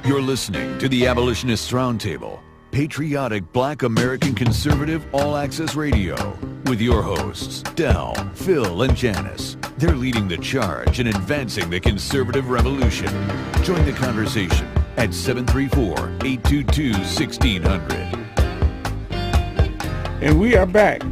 You're listening to the Abolitionist Roundtable, patriotic Black American conservative all-access radio, with your hosts, Del, Phil, and Janice. They're leading the charge in advancing the conservative revolution. Join the conversation at 734-822-1600. And we are back.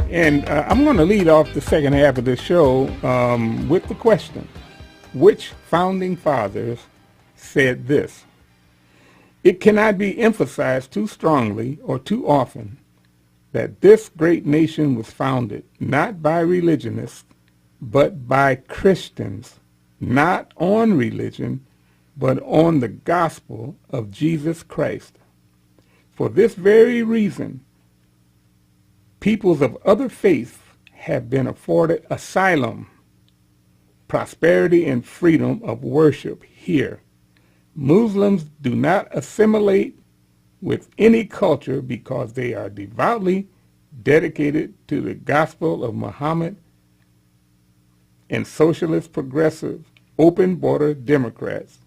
And I'm going to lead off the second half of the show with the question, which founding fathers said this? It cannot be emphasized too strongly or too often that this great nation was founded not by religionists, but by Christians, not on religion, but on the gospel of Jesus Christ. For this very reason, peoples of other faiths have been afforded asylum, prosperity, and freedom of worship here. Muslims do not assimilate with any culture because they are devoutly dedicated to the gospel of Muhammad, and socialist, progressive, open border Democrats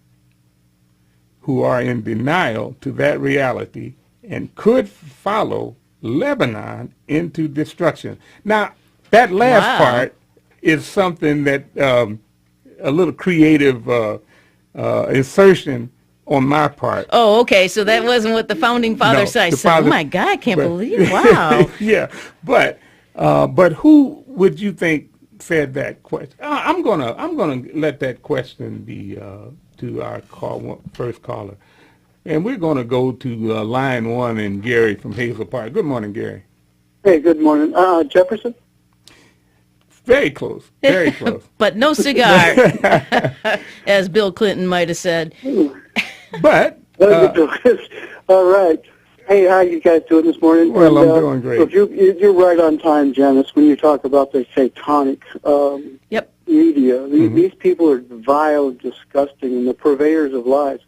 who are in denial to that reality and could follow Lebanon into destruction. Now, that last part is something that a little creative insertion on my part. Oh, okay. So that wasn't what the founding fathers said. Oh my God, I can't believe. Wow. Yeah, but who would you think said that question? I'm gonna let that question be to our first caller, and we're gonna go to line one and Gary from Hazel Park. Good morning, Gary. Hey, good morning, Jefferson. Very close, very close. But no cigar, as Bill Clinton might have said. But all right. Hey, how you guys doing this morning? Well, I'm doing great. You're right on time, Janice, when you talk about the satanic media. These people are vile, disgusting, and the purveyors of lies.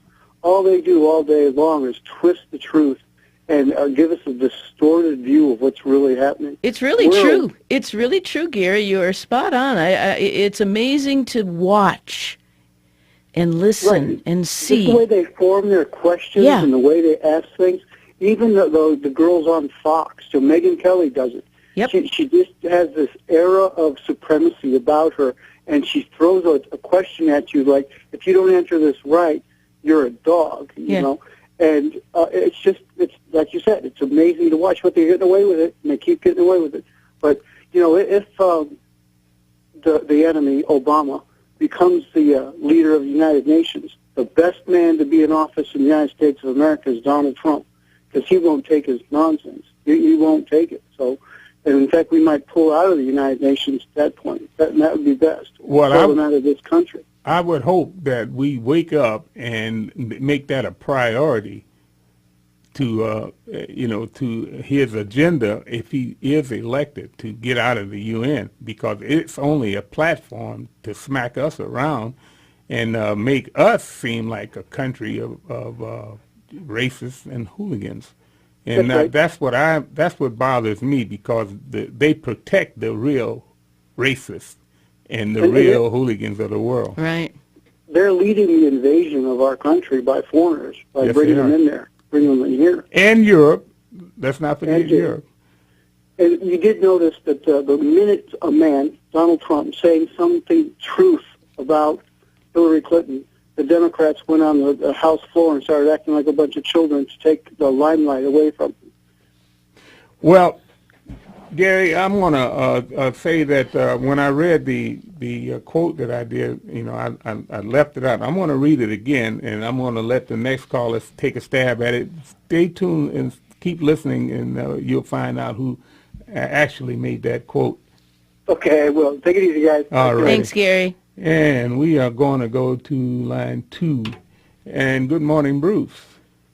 All they do all day long is twist the truth and give us a distorted view of what's really happening. It's really true. It's really true, Gary. You are spot on. It's amazing to watch and listen and see. Just the way they form their questions and the way they ask things. Even the girls on Fox, so Megyn Kelly does it. Yep. She just has this aura of supremacy about her, and she throws a question at you like, if you don't answer this right, you're a dog, you know? And it's like you said, it's amazing to watch, but they're getting away with it, and they keep getting away with it. But, you know, if the enemy, Obama, becomes the leader of the United Nations, the best man to be in office in the United States of America is Donald Trump, because he won't take his nonsense. He won't take it. So, and in fact, we might pull out of the United Nations at that point. That would be best. Pull them out of this country. I would hope that we wake up and make that a priority to, to his agenda if he is elected to get out of the UN, because it's only a platform to smack us around and make us seem like a country of racists and hooligans. And that's what bothers me, because they protect the real racists and the real hooligans of the world. Right. They're leading the invasion of our country by foreigners, by bringing them in there, bringing them in here. And Europe. Let's not forget Europe. And you did notice that the minute a man, Donald Trump, saying something truth about Hillary Clinton, the Democrats went on the House floor and started acting like a bunch of children to take the limelight away from them. Well, Gary, I'm going to say that when I read the quote that I did, I left it out. I'm going to read it again, and I'm going to let the next caller take a stab at it. Stay tuned and keep listening, and you'll find out who actually made that quote. Okay, well, take it easy, guys. All right. Thanks, Gary. And we are going to go to line 2. And good morning, Bruce.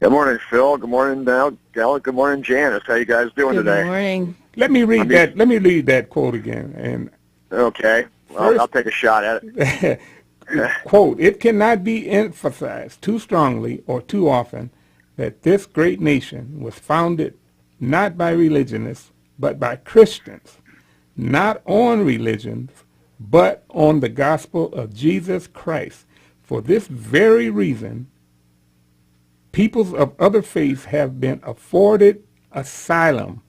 Good morning, Phil. Good morning, Gal. Good morning, Janice. How you guys doing today? Good morning. Let me read that. Let me read that quote again. And okay, well, I'll take a shot at it. Quote: "It cannot be emphasized too strongly or too often that this great nation was founded not by religionists but by Christians, not on religions, but on the gospel of Jesus Christ. For this very reason, peoples of other faiths have been afforded asylum,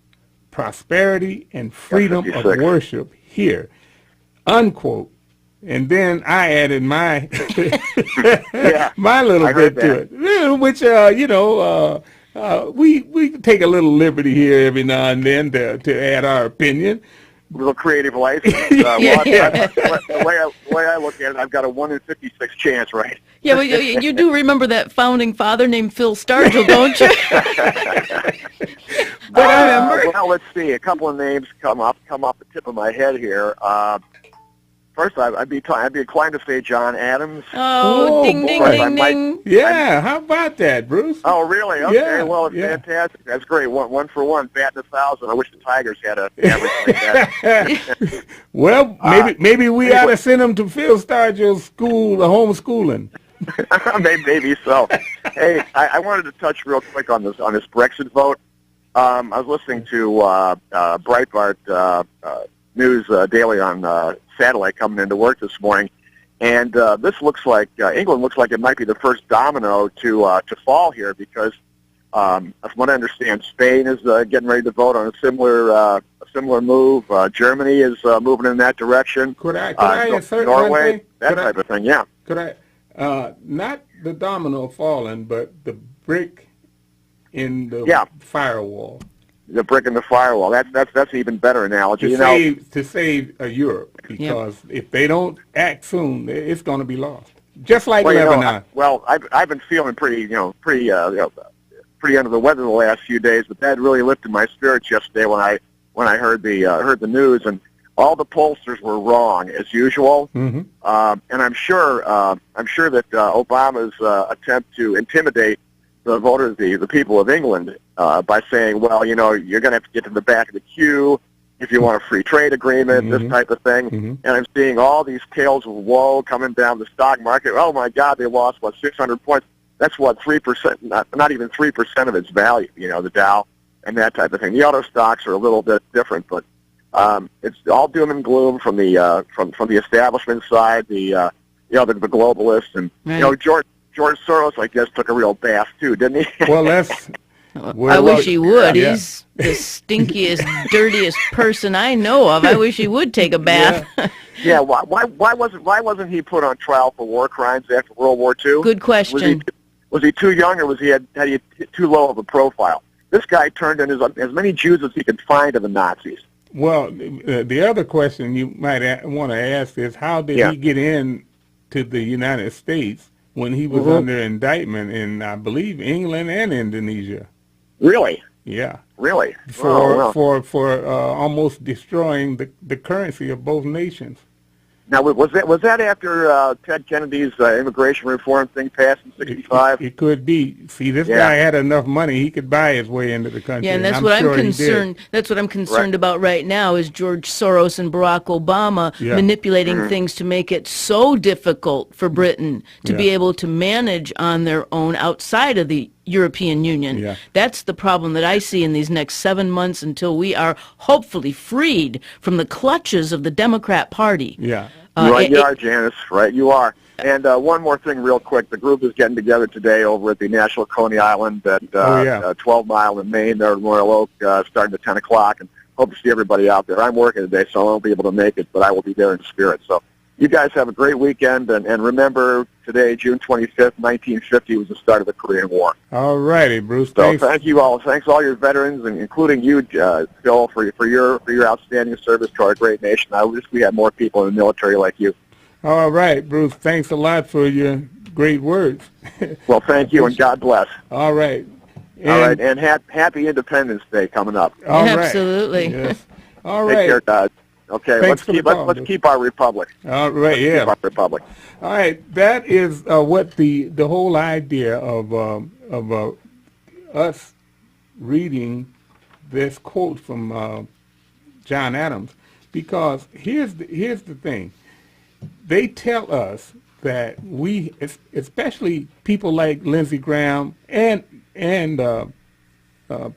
prosperity, and freedom of 56. worship here, unquote. And then I added my my little I bit heard to it, which we take a little liberty here every now and then to add our opinion. A little creative license. The way I look at it, I've got a 1 in 56 chance, right? Yeah, well, you do remember that founding father named Phil Stargell, don't you? Well, let's see. A couple of names come off the tip of my head here. First, I'd be inclined to say John Adams. Oh, ding, ding, ding, ding. Yeah, how about that, Bruce? Oh, really? Okay, Yeah, well, it's yeah. fantastic. That's great. One for one, batting 1,000. I wish the Tigers had a average like that. Well, maybe we ought to send them to Phil Stargell's school, the homeschooling. Maybe so. Hey, I wanted to touch real quick on this Brexit vote. I was listening to Breitbart News Daily on satellite coming into work this morning, and this looks like England looks like it might be the first domino to fall here because, from what I understand, Spain is getting ready to vote on a similar move. Germany is moving in that direction. Could I insert Norway, one thing? that type of thing. Yeah. Could I? Not the domino falling, but the brick in the firewall. The brick in the firewall. That's an even better analogy. To save Europe, because if they don't act soon, it's going to be lost. Just like Lebanon. I've been feeling pretty under the weather the last few days, but that really lifted my spirits yesterday when I heard the news, and all the pollsters were wrong as usual. Mm-hmm. And I'm sure that Obama's attempt to intimidate the voters, the people of England, by saying, well, you're going to have to get to the back of the queue if you want a free trade agreement, this type of thing. Mm-hmm. And I'm seeing all these tales of woe coming down the stock market. Oh, my God, they lost, 600 points. That's, 3%, not even 3% of its value, the Dow and that type of thing. The auto stocks are a little bit different, but it's all doom and gloom from the from the establishment side, the globalists. And, right. George Soros, I guess, took a real bath, too, didn't he? Well, that's... I wish he would. Yeah. He's the stinkiest, dirtiest person I know of. I wish he would take a bath. Yeah. Why wasn't he put on trial for war crimes after World War II? Good question. Was he too young, or had he too low of a profile? This guy turned in as many Jews as he could find to the Nazis. Well, the other question you might want to ask is, how did he get in to the United States when he was under indictment in, I believe, England and Indonesia? Really? Yeah. Really? For almost destroying the currency of both nations. Now, was that after Ted Kennedy's immigration reform thing passed in '65? It could be. See, this guy had enough money; he could buy his way into the country. Yeah, and that's what I'm concerned. That's what I'm concerned about right now is George Soros and Barack Obama manipulating things to make it so difficult for Britain to be able to manage on their own outside of the European Union. Yeah. That's the problem that I see in these next 7 months until we are hopefully freed from the clutches of the Democrat Party. Yeah. Right you are, Janice. Right you are. And one more thing real quick. The group is getting together today over at the National Coney Island at 12 Mile in Maine, there at Royal Oak, starting at 10 o'clock. And hope to see everybody out there. I'm working today, so I won't be able to make it, but I will be there in spirit. So you guys have a great weekend. And remember, today, June 25th, 1950, was the start of the Korean War. All righty, Bruce. So thank you all. Thanks all your veterans, and including you, Phil, for your outstanding service to our great nation. I wish we had more people in the military like you. All right, Bruce. Thanks a lot for your great words. Well, thank you, and God bless. All right. And happy Independence Day coming up. All right. Absolutely. Yes. All right. Take care, God. Okay, let's keep our republic. All right, Keep our republic. All right, that is what the whole idea of us reading this quote from John Adams, because here's the thing. They tell us that we, especially people like Lindsey Graham and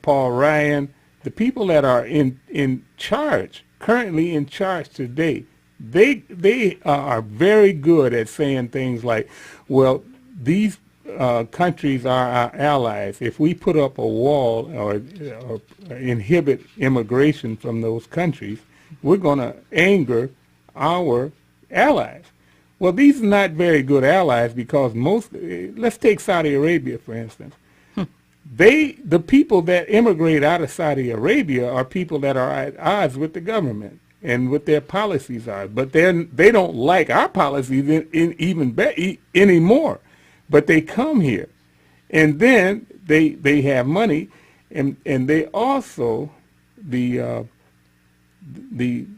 Paul Ryan, the people that are in charge, currently in charge today, they are very good at saying things like, well, these countries are our allies. If we put up a wall or inhibit immigration from those countries, we're going to anger our allies. Well, these are not very good allies because let's take Saudi Arabia, for instance. The people that immigrate out of Saudi Arabia are people that are at odds with the government and what their policies are. But they don't like our policies anymore. But they come here, and then they have money, and they also, the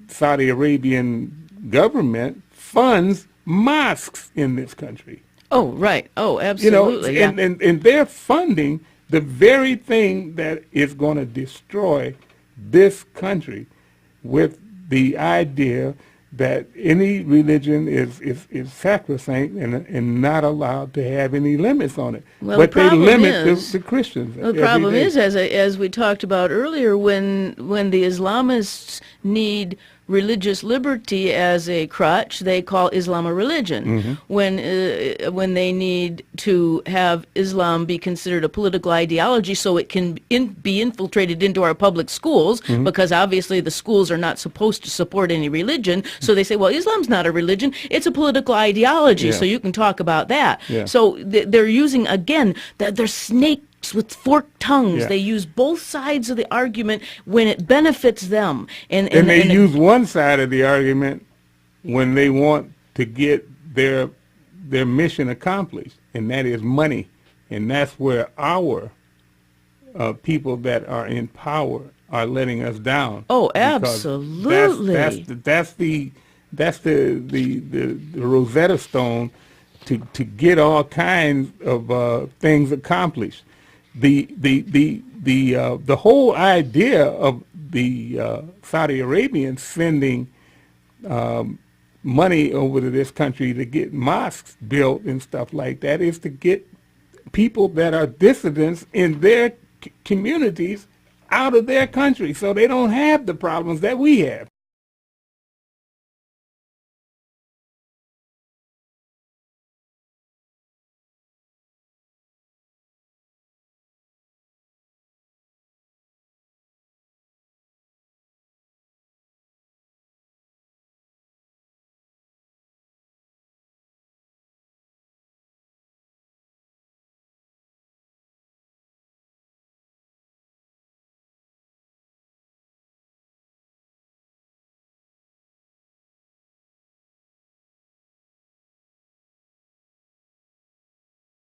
Saudi Arabian government funds mosques in this country. Oh, right. Oh, absolutely. And they're funding the very thing that is going to destroy this country, with the idea that any religion is sacrosanct and not allowed to have any limits on it. Well, but they limit the Christians. The problem is, as we talked about earlier, when the Islamists need religious liberty as a crutch, they call Islam a religion. Mm-hmm. When they need to have Islam be considered a political ideology so it can be infiltrated into our public schools, mm-hmm. because obviously the schools are not supposed to support any religion, so they say, well, Islam's not a religion, it's a political ideology, so you can talk about that. Yeah. So they're using, again, they're snakes with forked tongues. Yeah. They use both sides of the argument when it benefits them. And they use one side of the argument when they want to get their mission accomplished, and that is money. And that's where our people that are in power are letting us down. Oh, absolutely. That's the Rosetta Stone to get all kinds of things accomplished. The whole idea of the Saudi Arabians sending money over to this country to get mosques built and stuff like that is to get people that are dissidents in their communities out of their country, so they don't have the problems that we have.